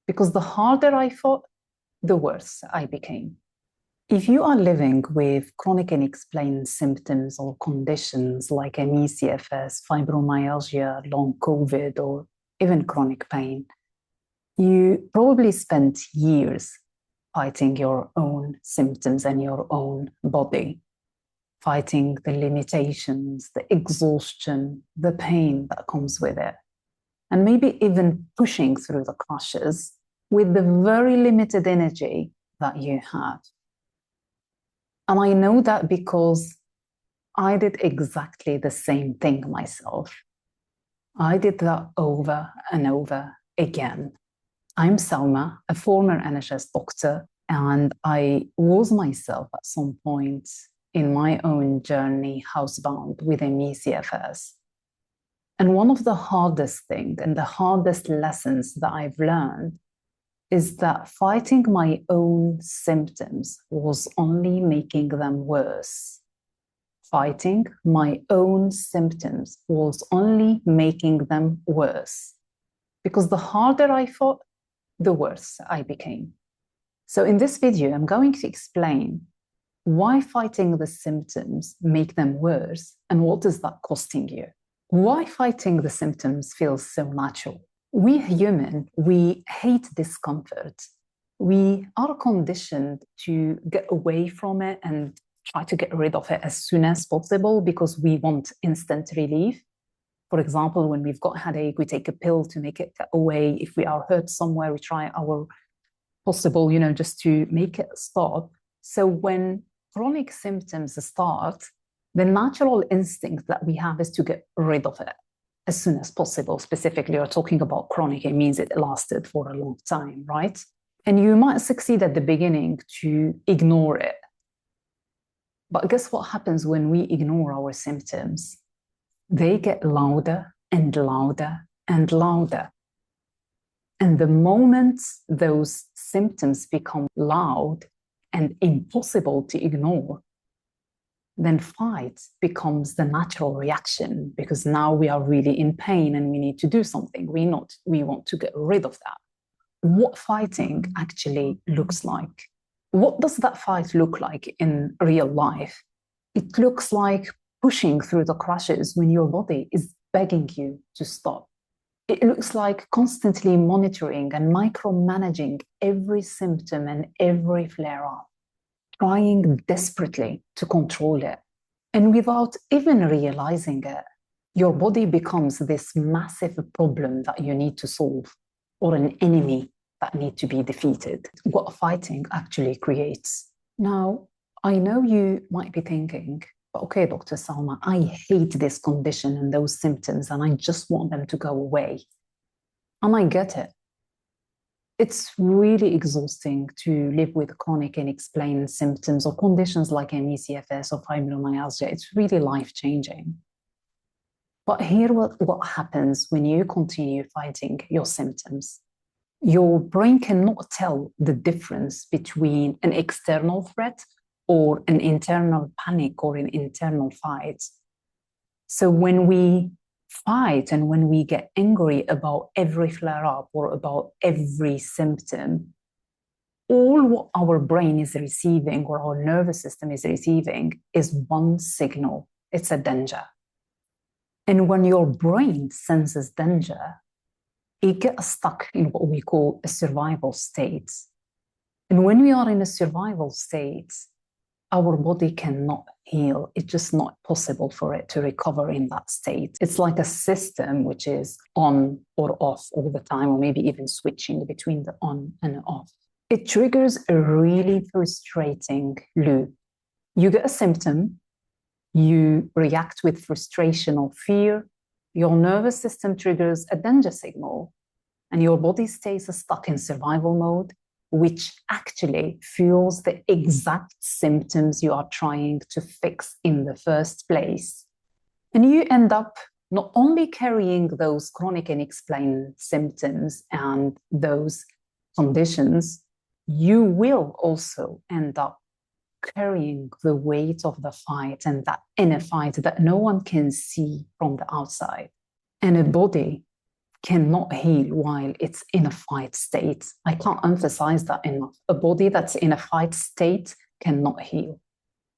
because the harder I fought, the worse I became. If you are living with chronic unexplained symptoms or conditions like ME/CFS, fibromyalgia, long COVID, or even chronic pain, you probably spent years fighting your own symptoms and your own body, fighting the limitations, the exhaustion, the pain that comes with it, and maybe even pushing through the crushes with the very limited energy that you have. And I know that because I did exactly the same thing myself. I did that over and over again. I'm Selma, a former NHS doctor, and I was myself at some point in my own journey housebound with ME/CFS. And one of the hardest things and the hardest lessons that I've learned is that fighting my own symptoms was only making them worse. Fighting my own symptoms was only making them worse. Because the harder I fought, the worse I became. So in this video, I'm going to explain why fighting the symptoms make them worse and what is that costing you. Why fighting the symptoms feels so natural. We humans, we hate discomfort. We are conditioned to get away from it and try to get rid of it as soon as possible because we want instant relief. For example, when we've got headache, we take a pill to make it go away. If we are hurt somewhere, we try our possible, just to make it stop. So when chronic symptoms start, the natural instinct that we have is to get rid of it as soon as possible. Specifically, you're talking about chronic, it means it lasted for a long time, right? And you might succeed at the beginning to ignore it. But guess what happens when we ignore our symptoms? They get louder and louder and louder. And the moment those symptoms become loud and impossible to ignore, then fight becomes the natural reaction because now we are really in pain and we need to do something. We want to get rid of that. What fighting actually looks like? What does that fight look like in real life? It looks like pushing through the crushes when your body is begging you to stop. It looks like constantly monitoring and micromanaging every symptom and every flare-up, trying desperately to control it. And without even realizing it, your body becomes this massive problem that you need to solve, or an enemy that needs to be defeated. What fighting actually creates. Now, I know you might be thinking, okay, Dr. Selma, I hate this condition and those symptoms, and I just want them to go away. And I get it. It's really exhausting to live with chronic unexplained symptoms or conditions like ME/CFS or fibromyalgia. It's really life-changing. But here what happens when you continue fighting your symptoms. Your brain cannot tell the difference between an external threat or an internal panic or an internal fight. So when we fight and when we get angry about every flare-up or about every symptom, all what our brain is receiving or our nervous system is receiving is one signal. It's a danger. And when your brain senses danger, it gets stuck in what we call a survival state. And when we are in a survival state, our body cannot heal. It's just not possible for it to recover in that state. It's like a system which is on or off all the time, or maybe even switching between the on and off. It triggers a really frustrating loop. You get a symptom, you react with frustration or fear, your nervous system triggers a danger signal, and your body stays stuck in survival mode, which actually fuels the exact symptoms you are trying to fix in the first place. And you end up not only carrying those chronic unexplained symptoms and those conditions, you will also end up carrying the weight of the fight and that inner fight that no one can see from the outside. And a body cannot heal while it's in a fight state. I can't emphasize that enough. A body that's in a fight state cannot heal.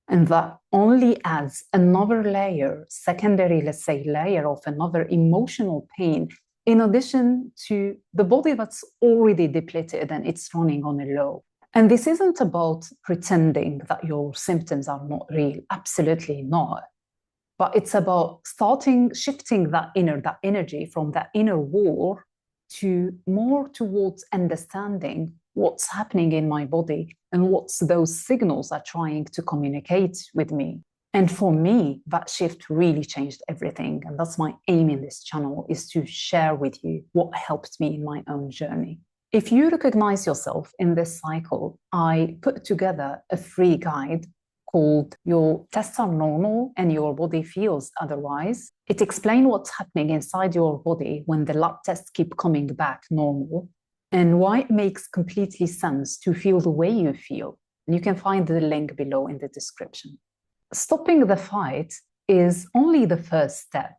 And that only adds another layer, secondary, let's say, layer of another emotional pain, in addition to the body that's already depleted and it's running on a low. And this isn't about pretending that your symptoms are not real. Absolutely not. But it's about shifting that energy from that inner war to more towards understanding what's happening in my body and what's those signals are trying to communicate with me. And for me, that shift really changed everything. And that's my aim in this channel, is to share with you what helped me in my own journey. If you recognize yourself in this cycle, I put together a free guide called Your Tests Are Normal and Your Body Feels Otherwise. It explains what's happening inside your body when the lab tests keep coming back normal and why it makes completely sense to feel the way you feel. And you can find the link below in the description. Stopping the fight is only the first step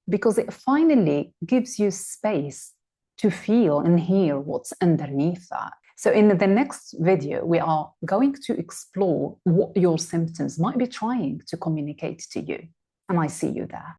because it finally gives you space to feel and hear what's underneath that. So in the next video, we are going to explore what your symptoms might be trying to communicate to you. And I see you there.